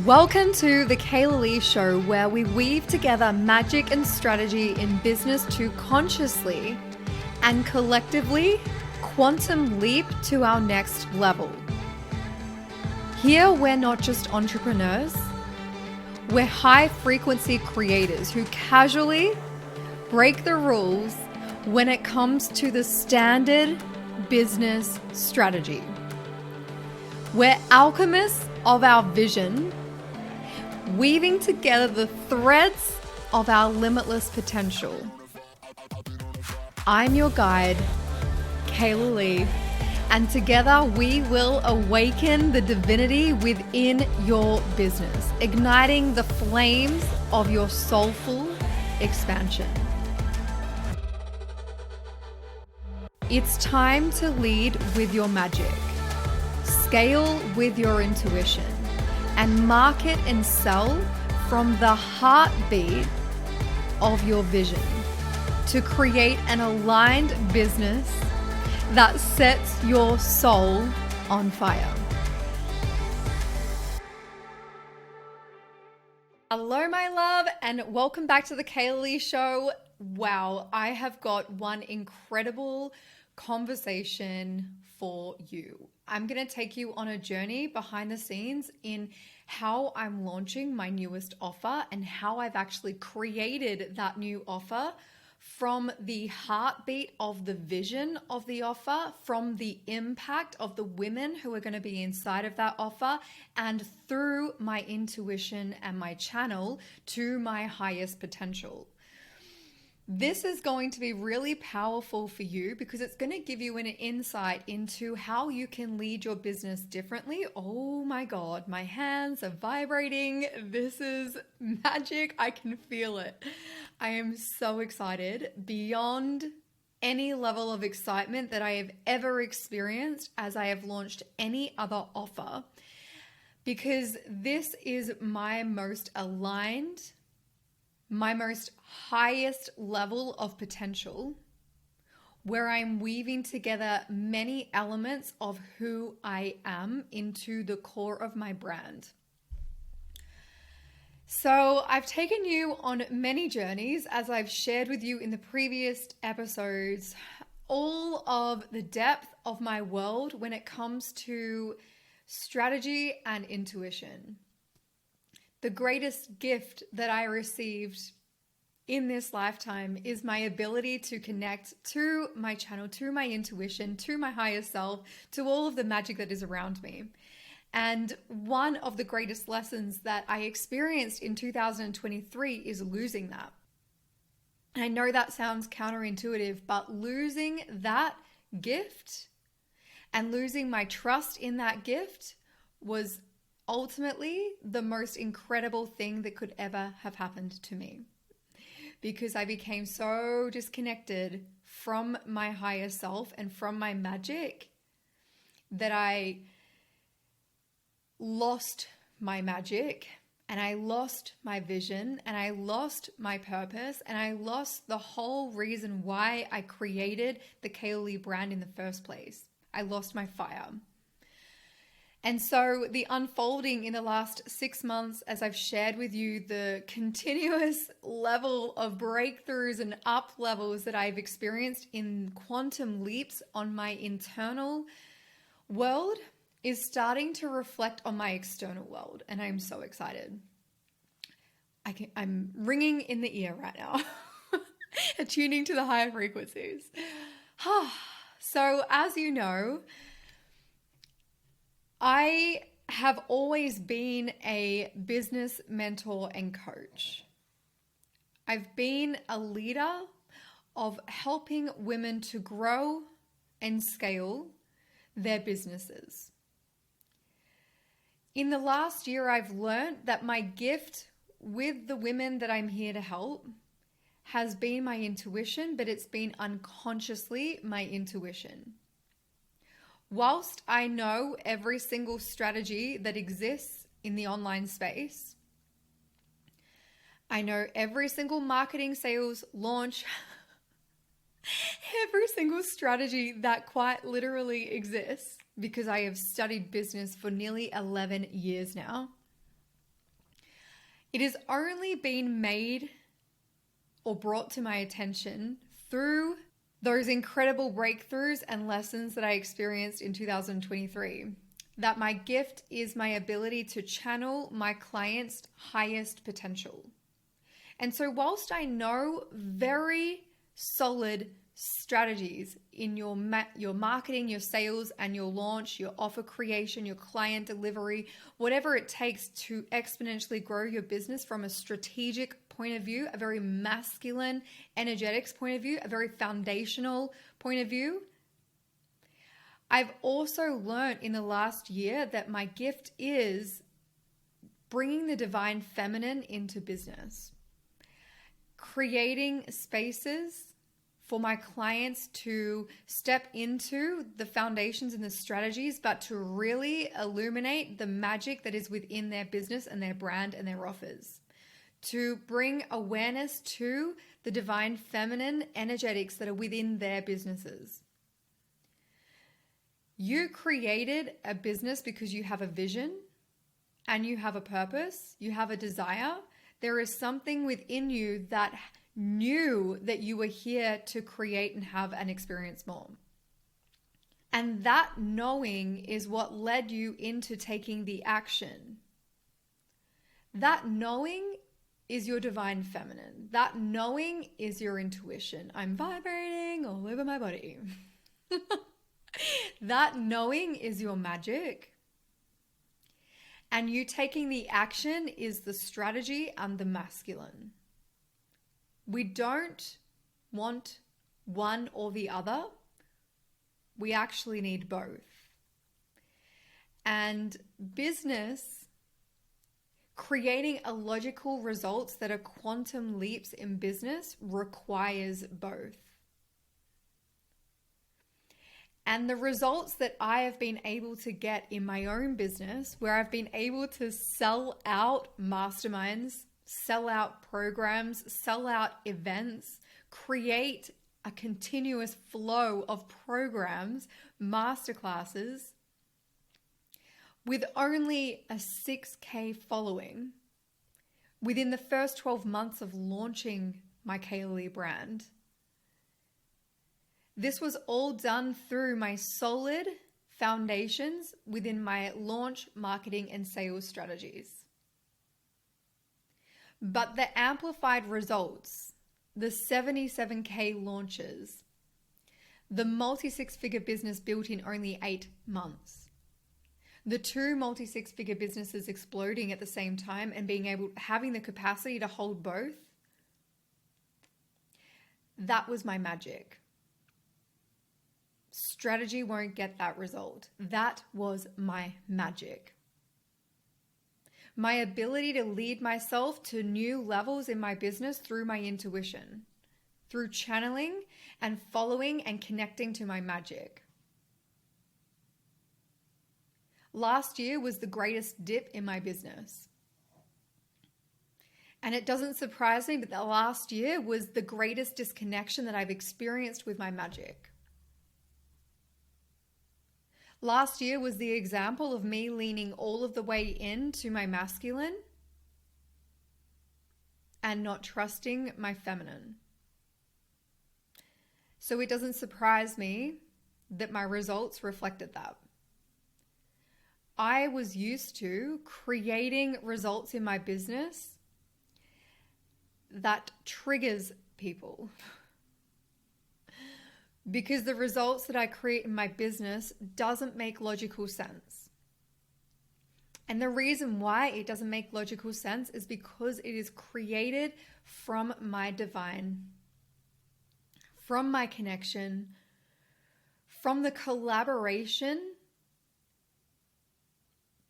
Welcome to the Kayla Lee Show, where we weave together magic and strategy in business to consciously and collectively quantum leap to our next level. Here, we're not just entrepreneurs, we're high frequency creators who casually break the rules when it comes to the standard business strategy. We're alchemists of our vision, weaving together the threads of our limitless potential. I'm your guide, Kayla Lee, and together we will awaken the divinity within your business, igniting the flames of your soulful expansion. It's time to lead with your magic, scale with your intuition, and market and sell from the heartbeat of your vision to create an aligned business that sets your soul on fire. Hello, my love, and welcome back to the Kayla Lee Show. Wow, I have got one incredible conversation for you. I'm going to take you on a journey behind the scenes in how I'm launching my newest offer and how I've actually created that new offer from the heartbeat of the vision of the offer, from the impact of the women who are going to be inside of that offer, and through my intuition and my channel to my highest potential. This is going to be really powerful for you because it's going to give you an insight into how you can lead your business differently. Oh my God, my hands are vibrating. This is magic. I can feel it. I am so excited beyond any level of excitement that I have ever experienced as I have launched any other offer, because this is my most aligned, my most highest level of potential, where I'm weaving together many elements of who I am into the core of my brand. So I've taken you on many journeys, as I've shared with you in the previous episodes, all of the depth of my world when it comes to strategy and intuition. The greatest gift that I received in this lifetime is my ability to connect to my channel, to my intuition, to my higher self, to all of the magic that is around me. And one of the greatest lessons that I experienced in 2023 is losing that. And I know that sounds counterintuitive, but losing that gift and losing my trust in that gift was ultimately the most incredible thing that could ever have happened to me, because I became so disconnected from my higher self and from my magic that I lost my magic, and I lost my vision, and I lost my purpose, and I lost the whole reason why I created the Kayla Lee brand in the first place. I lost my fire. And so the unfolding in the last 6 months, as I've shared with you, the continuous level of breakthroughs and up levels that I've experienced in quantum leaps on my internal world, is starting to reflect on my external world. And I'm so excited. I'm ringing in the ear right now, attuning to the higher frequencies. So as you know, I have always been a business mentor and coach. I've been a leader of helping women to grow and scale their businesses. In the last year, I've learned that my gift with the women that I'm here to help has been my intuition, but it's been unconsciously my intuition. Whilst I know every single strategy that exists in the online space, I know every single marketing, sales, launch, every single strategy that quite literally exists, because I have studied business for nearly 11 years now. It has only been made or brought to my attention through those incredible breakthroughs and lessons that I experienced in 2023, that my gift is my ability to channel my clients' highest potential. And so whilst I know very solid strategies in your marketing, your sales, and your launch, your offer creation, your client delivery, whatever it takes to exponentially grow your business from a strategic point of view, a very masculine energetics point of view, a very foundational point of view, I've also learned in the last year that my gift is bringing the divine feminine into business, creating spaces for my clients to step into the foundations and the strategies, but to really illuminate the magic that is within their business and their brand and their offers. To bring awareness to the divine feminine energetics that are within their businesses. You created a business because you have a vision and you have a purpose, you have a desire. There is something within you that knew that you were here to create and have and experience more. And that knowing is what led you into taking the action. That knowing is your divine feminine. That knowing is your intuition. I'm vibrating all over my body. That knowing is your magic. And you taking the action is the strategy and the masculine. We don't want one or the other. We actually need both. And business, creating a logical results that are quantum leaps in business requires both. And the results that I have been able to get in my own business, where I've been able to sell out masterminds, sell out programs, sell out events, create a continuous flow of programs, masterclasses, with only a 6K following within the first 12 months of launching my Kaylee brand. This was all done through my solid foundations within my launch, marketing, and sales strategies. But the amplified results, the 77K launches, the multi-six-figure business built in only 8 months, the 2 multi-six-figure businesses exploding at the same time and having the capacity to hold both, that was my magic. Strategy won't get that result. That was my magic. My ability to lead myself to new levels in my business through my intuition, through channeling and following and connecting to my magic. Last year was the greatest dip in my business. And it doesn't surprise me, but the last year was the greatest disconnection that I've experienced with my magic. Last year was the example of me leaning all of the way into my masculine and not trusting my feminine. So it doesn't surprise me that my results reflected that. I was used to creating results in my business that triggers people. Because the results that I create in my business doesn't make logical sense. And the reason why it doesn't make logical sense is because it is created from my divine, from my connection, from the collaboration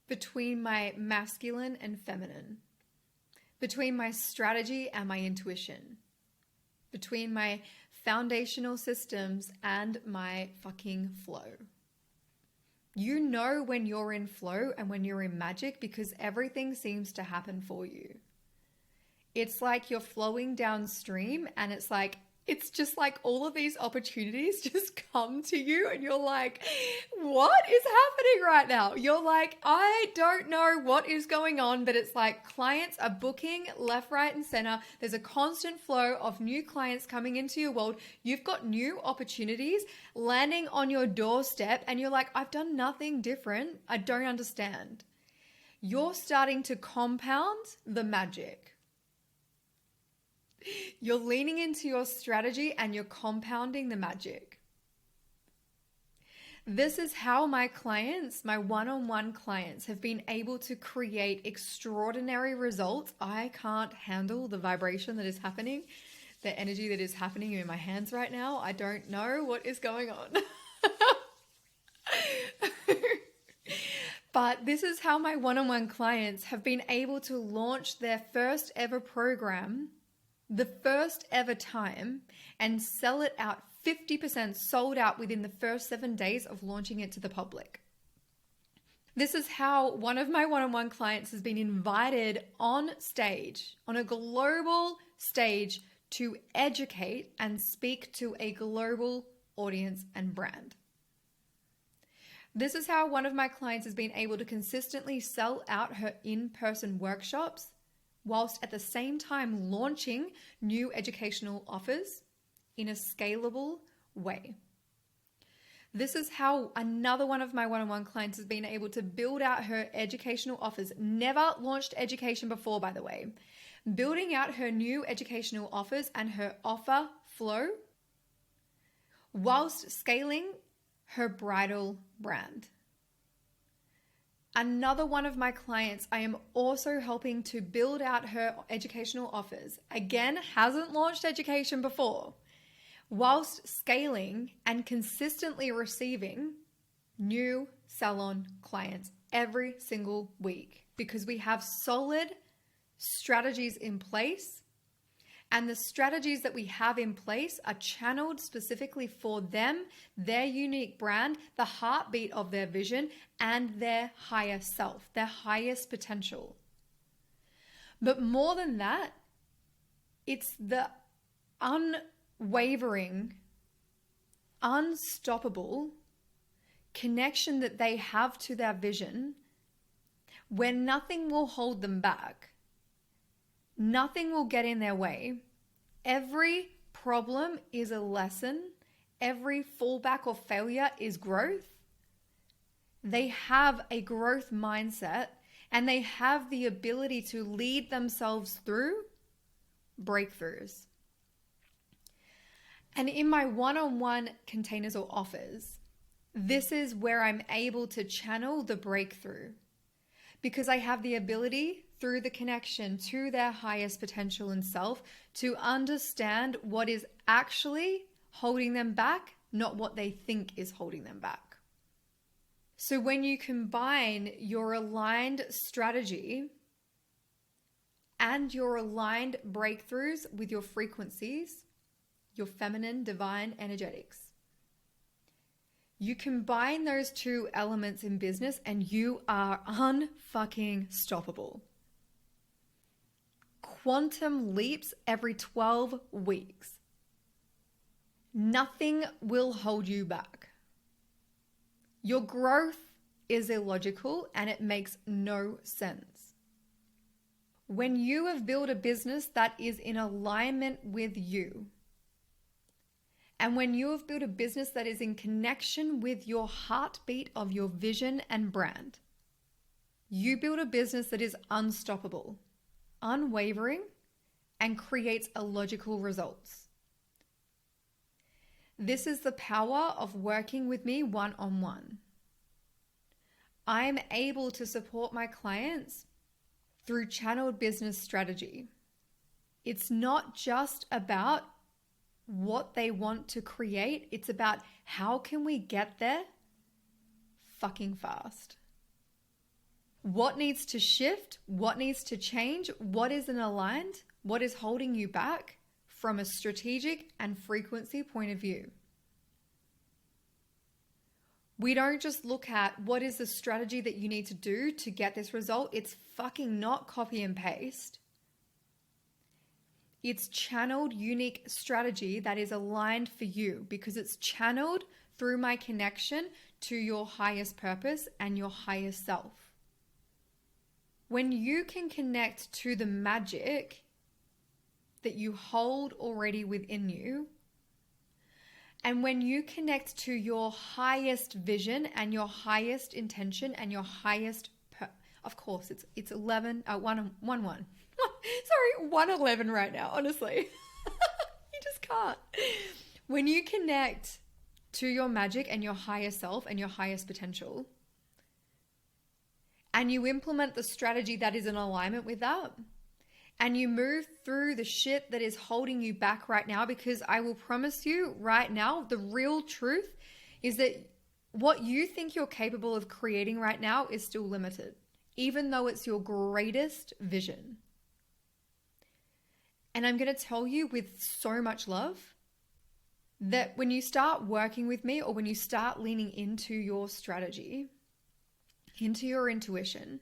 between my masculine and feminine, between my strategy and my intuition, between my foundational systems and my fucking flow. You know when you're in flow and when you're in magic because everything seems to happen for you. It's like you're flowing downstream and it's like It's just like all of these opportunities just come to you and you're like, what is happening right now? You're like, I don't know what is going on, but it's like clients are booking left, right, and center. There's a constant flow of new clients coming into your world. You've got new opportunities landing on your doorstep and you're like, I've done nothing different. I don't understand. You're starting to compound the magic. You're leaning into your strategy and you're compounding the magic. This is how my clients, my one-on-one clients, have been able to create extraordinary results. I can't handle the vibration that is happening, the energy that is happening in my hands right now. I don't know what is going on. But this is how my one-on-one clients have been able to launch their first ever program, the first ever time, and sell it out 50% sold out within the first 7 days of launching it to the public. This is how one of my one-on-one clients has been invited on stage, on a global stage, to educate and speak to a global audience and brand. This is how one of my clients has been able to consistently sell out her in-person workshops whilst at the same time launching new educational offers in a scalable way. This is how another one of my one-on-one clients has been able to build out her educational offers. Never launched education before, by the way. Building out her new educational offers and her offer flow whilst scaling her bridal brand. Another one of my clients, I am also helping to build out her educational offers. Again, hasn't launched education before, whilst scaling and consistently receiving new salon clients every single week because we have solid strategies in place. And the strategies that we have in place are channeled specifically for them, their unique brand, the heartbeat of their vision, and their higher self, their highest potential. But more than that, it's the unwavering, unstoppable connection that they have to their vision where nothing will hold them back. Nothing will get in their way. Every problem is a lesson. Every fallback or failure is growth. They have a growth mindset and they have the ability to lead themselves through breakthroughs. And in my one-on-one containers or offers, this is where I'm able to channel the breakthrough because I have the ability through the connection to their highest potential and self to understand what is actually holding them back, not what they think is holding them back. So when you combine your aligned strategy and your aligned breakthroughs with your frequencies, your feminine, divine energetics, you combine those two elements in business and you are unfucking stoppable. Quantum leaps every 12 weeks. Nothing will hold you back. Your growth is illogical and it makes no sense. When you have built a business that is in alignment with you, and when you have built a business that is in connection with your heartbeat of your vision and brand, you build a business that is unstoppable, unwavering, and creates illogical results. This is the power of working with me one-on-one. I'm able to support my clients through channeled business strategy. It's not just about what they want to create. It's about how can we get there fucking fast. What needs to shift? What needs to change? What isn't aligned? What is holding you back from a strategic and frequency point of view? We don't just look at what is the strategy that you need to do to get this result. It's fucking not copy and paste. It's channeled unique strategy that is aligned for you because it's channeled through my connection to your highest purpose and your highest self. When you can connect to the magic that you hold already within you, and when you connect to your highest vision and your highest intention and your highest, of course, it's 11, 1, 1, 1. Sorry, 111 right now, honestly. You just can't. When you connect to your magic and your higher self and your highest potential, and you implement the strategy that is in alignment with that, and you move through the shit that is holding you back right now, because I will promise you right now, the real truth is that what you think you're capable of creating right now is still limited, even though it's your greatest vision. And I'm going to tell you with so much love that when you start working with me, or when you start leaning into your strategy, into your intuition,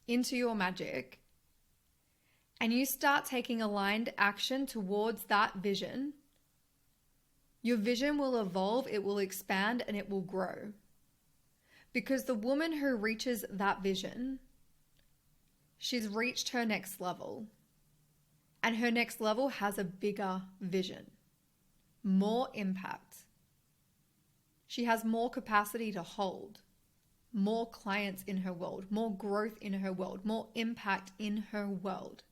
into your magic, and you start taking aligned action towards that vision, your vision will evolve, it will expand, and it will grow. Because the woman who reaches that vision, she's reached her next level. And her next level has a bigger vision, more impact. She has more capacity to hold, more clients in her world, more growth in her world, more impact in her world.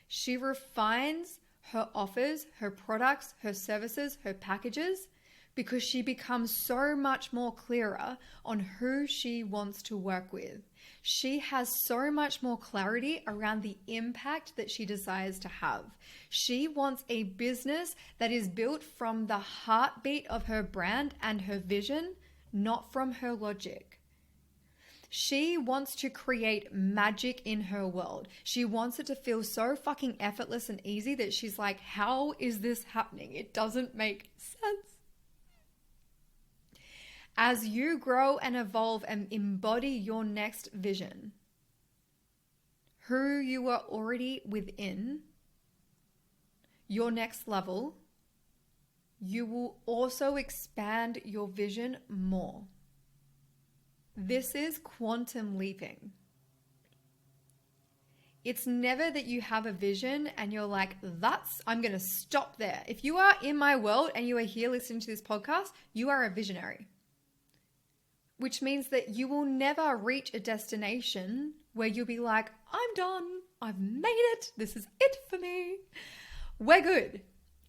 She refines her offers, her products, her services, her packages, because she becomes so much more clearer on who she wants to work with. She has so much more clarity around the impact that she desires to have. She wants a business that is built from the heartbeat of her brand and her vision, not from her logic. She wants to create magic in her world. She wants it to feel so fucking effortless and easy that she's like, how is this happening? It doesn't make sense. As you grow and evolve and embody your next vision, who you are already within, your next level, you will also expand your vision more. This is quantum leaping. It's never that you have a vision and you're like, I'm going to stop there. If you are in my world and you are here listening to this podcast, you are a visionary. Which means that you will never reach a destination where you'll be like, I'm done. I've made it. This is it for me. We're good.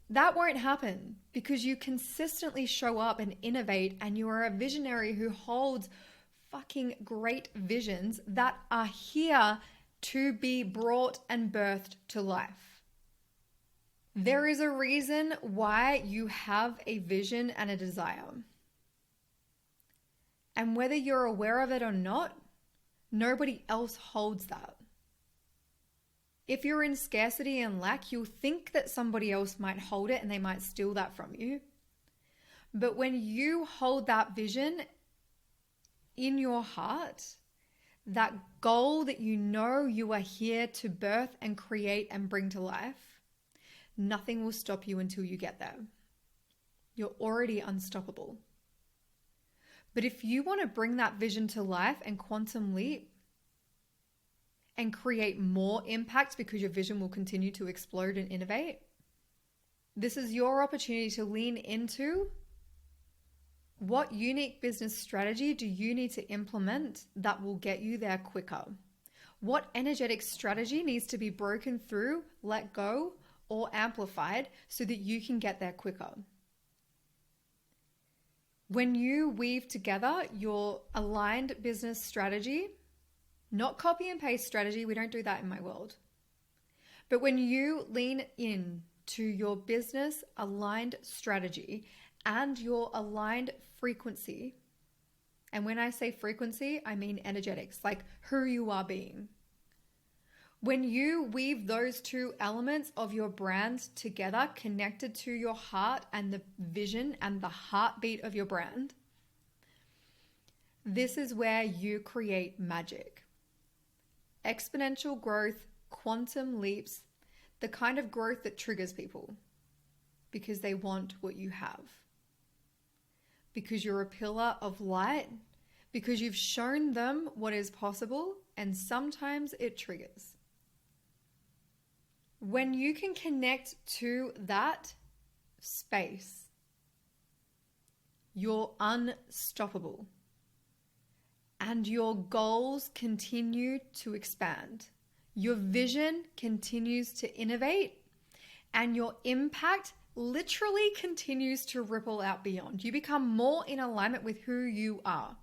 That won't happen because you consistently show up and innovate, and you are a visionary who holds fucking great visions that are here to be brought and birthed to life. There is a reason why you have a vision and a desire. And whether you're aware of it or not, nobody else holds that. If you're in scarcity and lack, you'll think that somebody else might hold it and they might steal that from you. But when you hold that vision in your heart, that goal that you know you are here to birth and create and bring to life, nothing will stop you until you get there. You're already unstoppable. But if you want to bring that vision to life and quantum leap and create more impact because your vision will continue to explode and innovate, this is your opportunity to lean into what unique business strategy do you need to implement that will get you there quicker? What energetic strategy needs to be broken through, let go, or amplified so that you can get there quicker? When you weave together your aligned business strategy, not copy and paste strategy, we don't do that in my world. But when you lean in to your business aligned strategy and your aligned frequency, and when I say frequency, I mean energetics, like who you are being. When you weave those two elements of your brand together, connected to your heart and the vision and the heartbeat of your brand, this is where you create magic. Exponential growth, quantum leaps the kind of growth that triggers people because they want what you have. Because you're a pillar of light, because you've shown them what is possible, and sometimes it triggers. When you can connect to that space, you're unstoppable. And your goals continue to expand. Your vision continues to innovate, and your impact literally continues to ripple out beyond. You become more in alignment with who you are.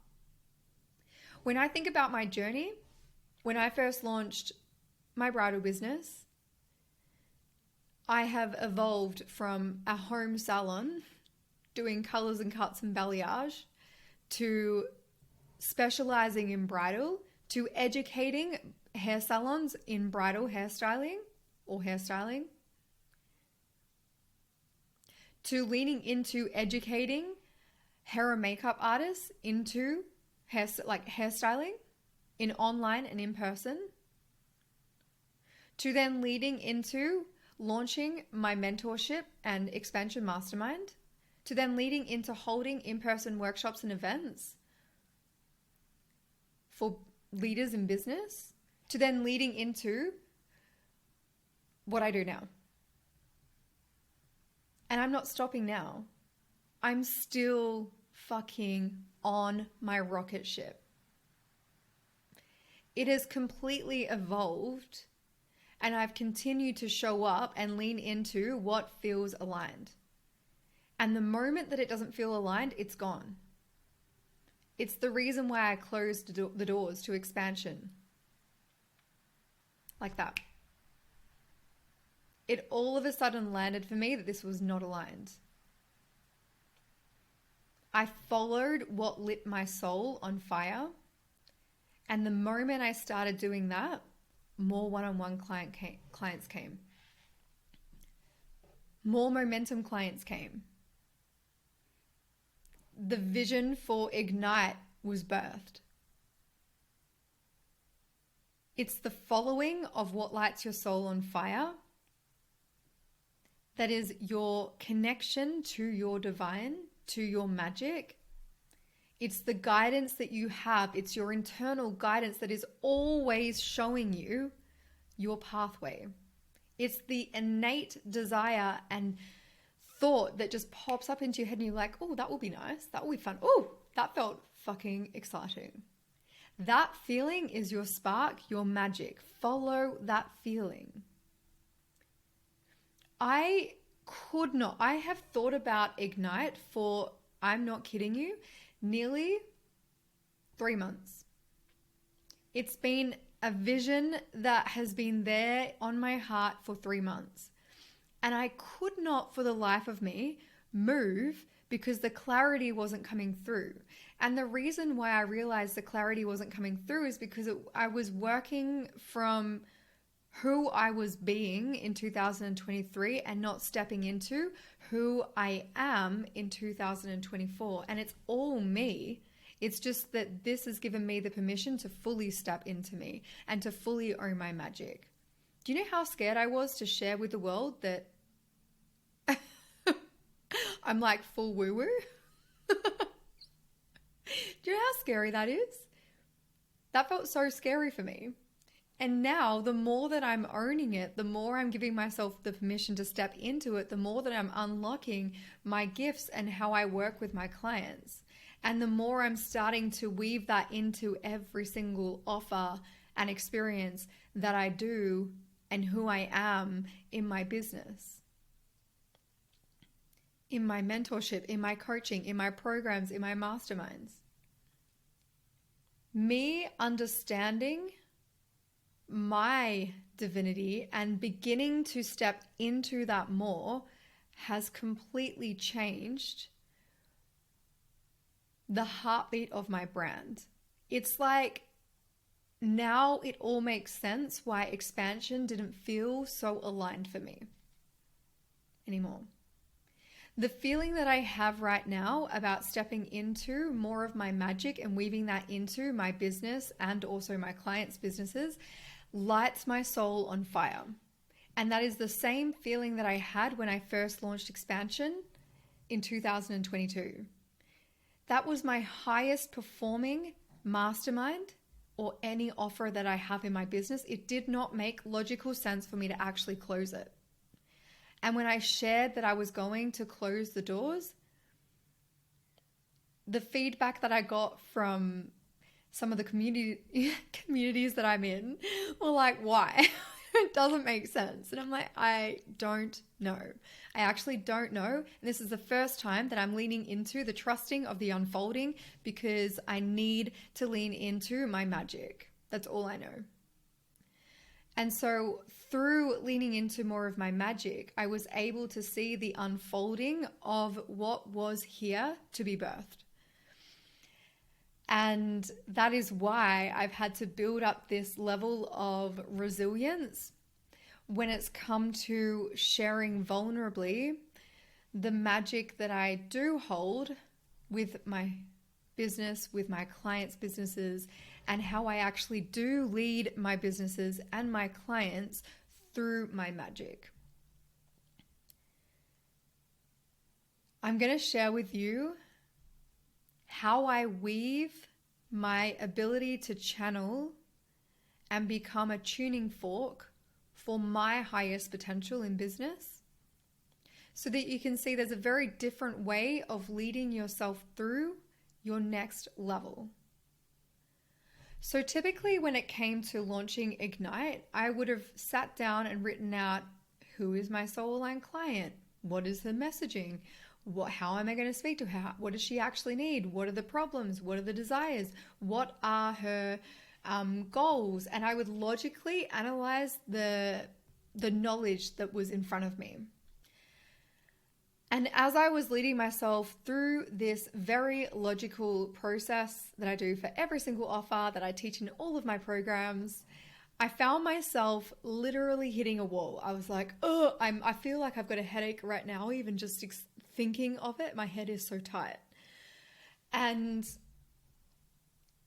When I think about my journey, when I first launched my bridal business, I have evolved from a home salon doing colors and cuts and balayage to specializing in bridal, to educating hair salons in bridal hairstyling or hairstyling, to leaning into educating hair and makeup artists into hairstyling in online and in person, to then leading into launching my mentorship and expansion mastermind, to then leading into holding in-person workshops and events for leaders in business, to then leading into what I do now. And I'm not stopping now. I'm still fucking on my rocket ship. It has completely evolved, and I've continued to show up and lean into what feels aligned. And the moment that it doesn't feel aligned, it's gone. It's the reason why I closed the doors to expansion. Like that. It all of a sudden landed for me that this was not aligned. I followed what lit my soul on fire. And the moment I started doing that, more one-on-one clients came. More momentum clients came. The vision for Ignite was birthed. It's the following of what lights your soul on fire that is your connection to your divine, to your magic. It's the guidance that you have. It's your internal guidance that is always showing you your pathway. It's the innate desire and thought that just pops up into your head and you're like, oh, that will be nice. That will be fun. Oh, that felt fucking exciting. That feeling is your spark, your magic. Follow that feeling. I have thought about Ignite for, I'm not kidding you, nearly 3 months. It's been a vision that has been there on my heart for 3 months. And I could not for the life of me move because the clarity wasn't coming through. And the reason why I realized the clarity wasn't coming through is because I was working from who I was being in 2023 and not stepping into who I am in 2024. And it's all me. It's just that this has given me the permission to fully step into me and to fully own my magic. Do you know how scared I was to share with the world that I'm like full woo-woo? Do you know how scary that is? That felt so scary for me. And now the more that I'm owning it, the more I'm giving myself the permission to step into it, the more that I'm unlocking my gifts and how I work with my clients. And the more I'm starting to weave that into every single offer and experience that I do and who I am in my business, in my mentorship, in my coaching, in my programs, in my masterminds. Me understanding my divinity and beginning to step into that more has completely changed the heartbeat of my brand. It's like now it all makes sense why expansion didn't feel so aligned for me anymore. The feeling that I have right now about stepping into more of my magic and weaving that into my business and also my clients' businesses lights my soul on fire. And that is the same feeling that I had when I first launched Expansion in 2022. That was my highest performing mastermind or any offer that I have in my business. It did not make logical sense for me to actually close it. And when I shared that I was going to close the doors, the feedback that I got from some of the communities that I'm in were like, why? It doesn't make sense. And I'm like, I don't know. I actually don't know. And this is the first time that I'm leaning into the trusting of the unfolding because I need to lean into my magic. That's all I know. And so through leaning into more of my magic, I was able to see the unfolding of what was here to be birthed. And that is why I've had to build up this level of resilience when it's come to sharing vulnerably the magic that I do hold with my business, with my clients' businesses, and how I actually do lead my businesses and my clients through my magic. I'm going to share with you how I weave my ability to channel and become a tuning fork for my highest potential in business, so that you can see there's a very different way of leading yourself through your next level. So typically when it came to launching Ignite, I would have sat down and written out, who is my soul aligned client? What is the messaging? How am I going to speak to her? What does she actually need? What are the problems? What are the desires? What are her goals? And I would logically analyze the knowledge that was in front of me. And as I was leading myself through this very logical process that I do for every single offer that I teach in all of my programs, I found myself literally hitting a wall. I was like, oh, I feel like I've got a headache right now, even just thinking of it. My head is so tight. And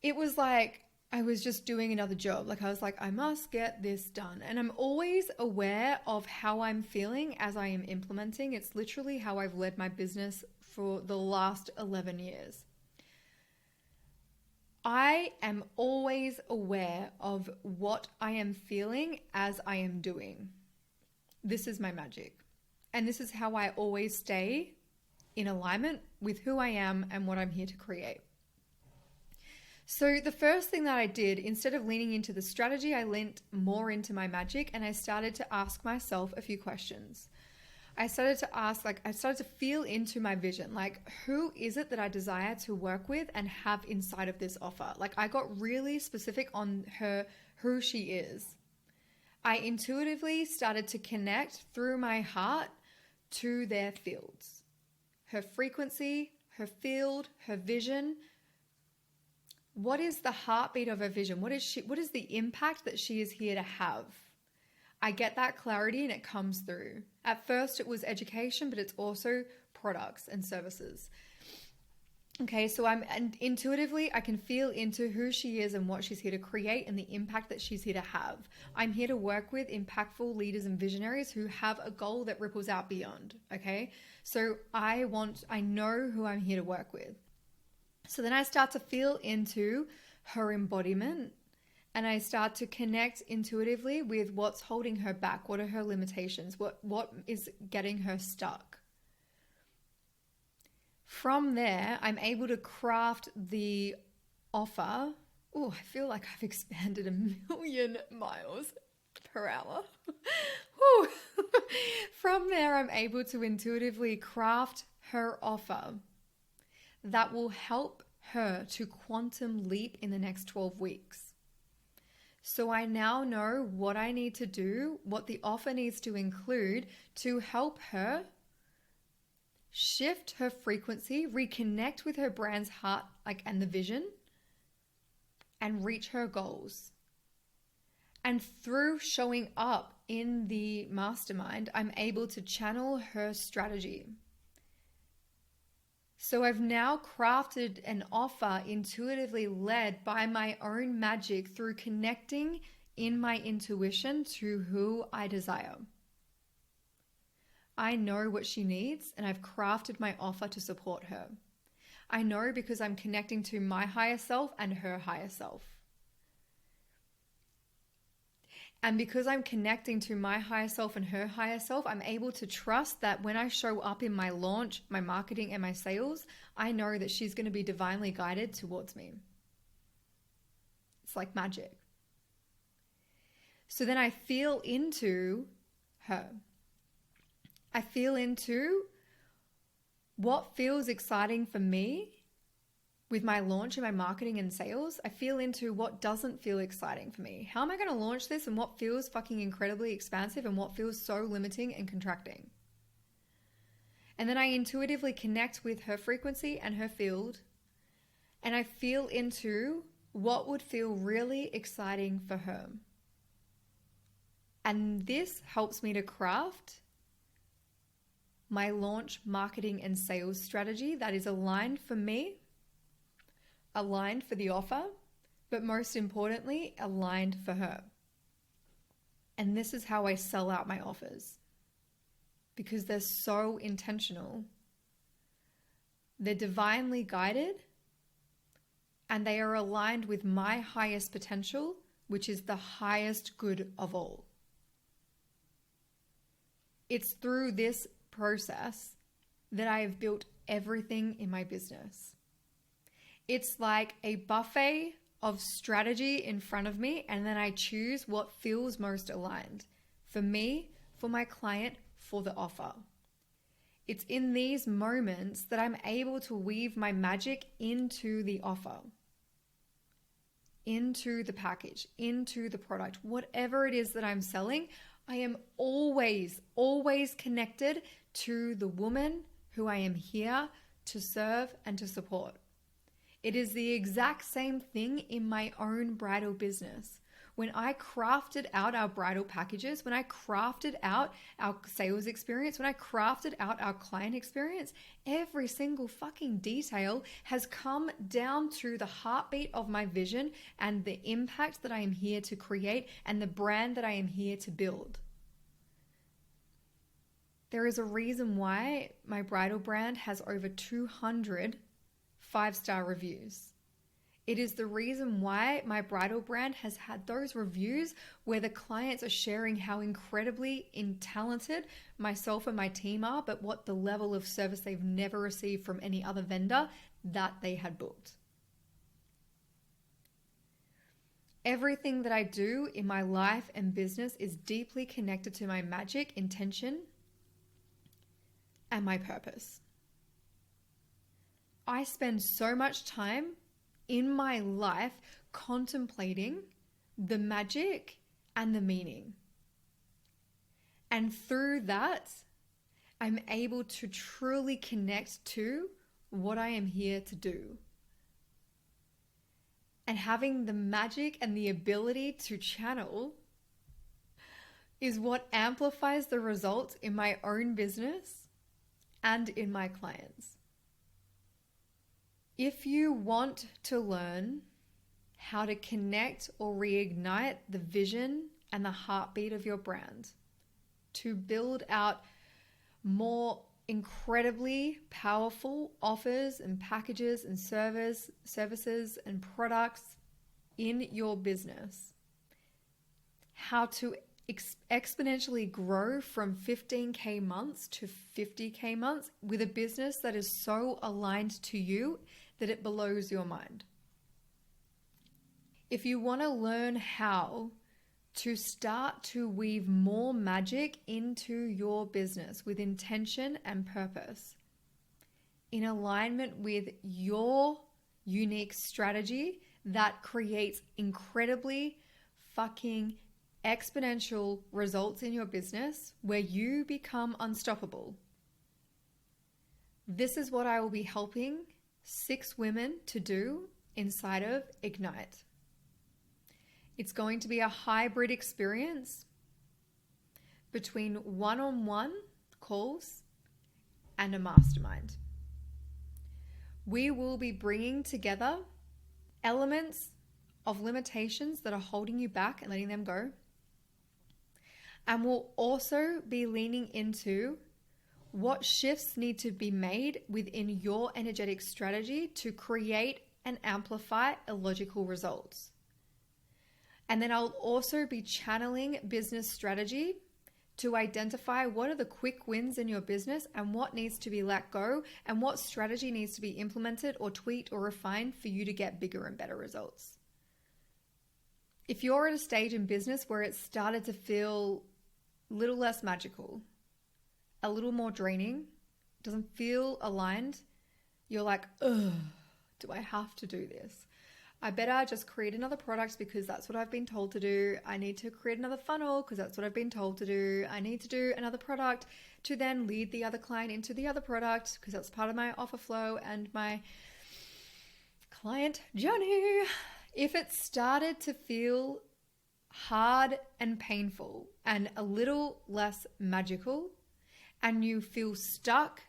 it was like I was just doing another job. Like I was like, I must get this done. And I'm always aware of how I'm feeling as I am implementing. It's literally how I've led my business for the last 11 years. I am always aware of what I am feeling as I am doing. This is my magic. And this is how I always stay in alignment with who I am and what I'm here to create. So the first thing that I did, instead of leaning into the strategy, I leaned more into my magic and I started to ask myself a few questions. I started to feel into my vision. Like, who is it that I desire to work with and have inside of this offer? Like, I got really specific on who she is. I intuitively started to connect through my heart to their fields. Her frequency, her field, her vision. What is the heartbeat of her vision? What is the impact that she is here to have? I get that clarity and it comes through. At first it was education, but it's also products and services. Okay, so intuitively, I can feel into who she is and what she's here to create and the impact that she's here to have. I'm here to work with impactful leaders and visionaries who have a goal that ripples out beyond, okay? So I know who I'm here to work with. So then I start to feel into her embodiment and I start to connect intuitively with what's holding her back. What are her limitations? What is getting her stuck? From there, I'm able to craft the offer. Oh, I feel like I've expanded 1,000,000 miles per hour. From there, I'm able to intuitively craft her offer that will help her to quantum leap in the next 12 weeks. So I now know what I need to do, what the offer needs to include to help her shift her frequency, reconnect with her brand's heart, and the vision, and reach her goals. And through showing up in the mastermind, I'm able to channel her strategy. So I've now crafted an offer intuitively led by my own magic through connecting in my intuition to who I desire. I know what she needs, and I've crafted my offer to support her. I know because I'm connecting to my higher self and her higher self. And because I'm connecting to my higher self and her higher self, I'm able to trust that when I show up in my launch, my marketing, and my sales, I know that she's going to be divinely guided towards me. It's like magic. So then I feel into her. I feel into what feels exciting for me with my launch and my marketing and sales. I feel into what doesn't feel exciting for me. How am I going to launch this, and what feels fucking incredibly expansive and what feels so limiting and contracting? And then I intuitively connect with her frequency and her field, and I feel into what would feel really exciting for her. And this helps me to craft my launch, marketing, and sales strategy that is aligned for me, aligned for the offer, but most importantly, aligned for her. And this is how I sell out my offers, because they're so intentional. They're divinely guided, and they are aligned with my highest potential, which is the highest good of all. It's through this process that I have built everything in my business. It's like a buffet of strategy in front of me, and then I choose what feels most aligned for me, for my client, for the offer. It's in these moments that I'm able to weave my magic into the offer, into the package, into the product, whatever it is that I'm selling. I am always connected to the woman who I am here to serve and to support. It is the exact same thing in my own bridal business. When I crafted out our bridal packages, when I crafted out our sales experience, when I crafted out our client experience, every single fucking detail has come down to the heartbeat of my vision and the impact that I am here to create and the brand that I am here to build. There is a reason why my bridal brand has over 200 5-star reviews. It is the reason why my bridal brand has had those reviews where the clients are sharing how incredibly talented myself and my team are, but what the level of service they've never received from any other vendor that they had booked. Everything that I do in my life and business is deeply connected to my magic, intention, and my purpose. I spend so much time in my life contemplating the magic and the meaning. And through that, I'm able to truly connect to what I am here to do. And having the magic and the ability to channel is what amplifies the results in my own business and in my clients. If you want to learn how to connect or reignite the vision and the heartbeat of your brand, to build out more incredibly powerful offers and packages and services and products in your business, how to exponentially grow from 15K months to 50K months with a business that is so aligned to you that it blows your mind. If you want to learn how to start to weave more magic into your business with intention and purpose, in alignment with your unique strategy that creates incredibly fucking exponential results in your business where you become unstoppable. This is what I will be helping 6 women to do inside of Ignite. It's going to be a hybrid experience between one-on-one calls and a mastermind. We will be bringing together elements of limitations that are holding you back and letting them go. And we'll also be leaning into what shifts need to be made within your energetic strategy to create and amplify illogical results. And then I'll also be channeling business strategy to identify what are the quick wins in your business and what needs to be let go and what strategy needs to be implemented or tweaked or refined for you to get bigger and better results. If you're at a stage in business where it's started to feel a little less magical, a little more draining, doesn't feel aligned, you're like, ugh, do I have to do this? I better just create another product because that's what I've been told to do. I need to create another funnel because that's what I've been told to do. I need to do another product to then lead the other client into the other product because that's part of my offer flow and my client journey. If it started to feel hard and painful and a little less magical, and you feel stuck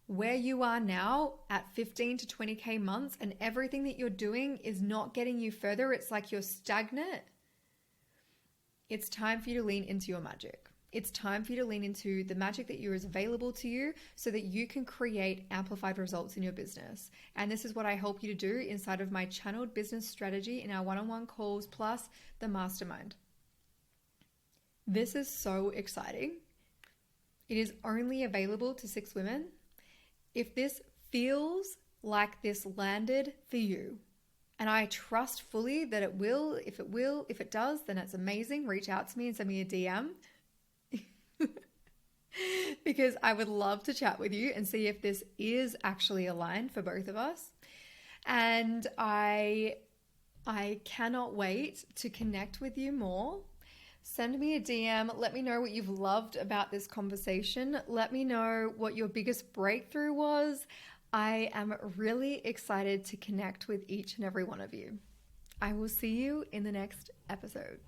where you are now at 15 to 20K months and everything that you're doing is not getting you further, it's like you're stagnant, it's time for you to lean into your magic. It's time for you to lean into the magic that is available to you so that you can create amplified results in your business. And this is what I help you to do inside of my channeled business strategy in our one-on-one calls plus the mastermind. This is so exciting. It is only available to 6 women. If this feels like this landed for you, and I trust fully that it will, if it does, then it's amazing. Reach out to me and send me a DM because I would love to chat with you and see if this is actually aligned for both of us. And I cannot wait to connect with you more. Send me a DM. Let me know what you've loved about this conversation. Let me know what your biggest breakthrough was. I am really excited to connect with each and every one of you. I will see you in the next episode.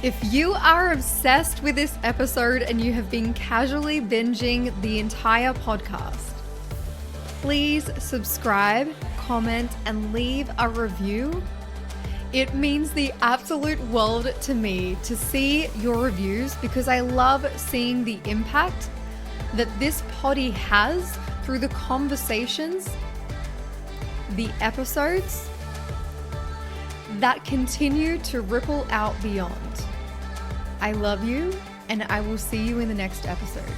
If you are obsessed with this episode and you have been casually binging the entire podcast, please subscribe, comment, and leave a review. It means the absolute world to me to see your reviews because I love seeing the impact that this potty has through the conversations, the episodes that continue to ripple out beyond. I love you, and I will see you in the next episode.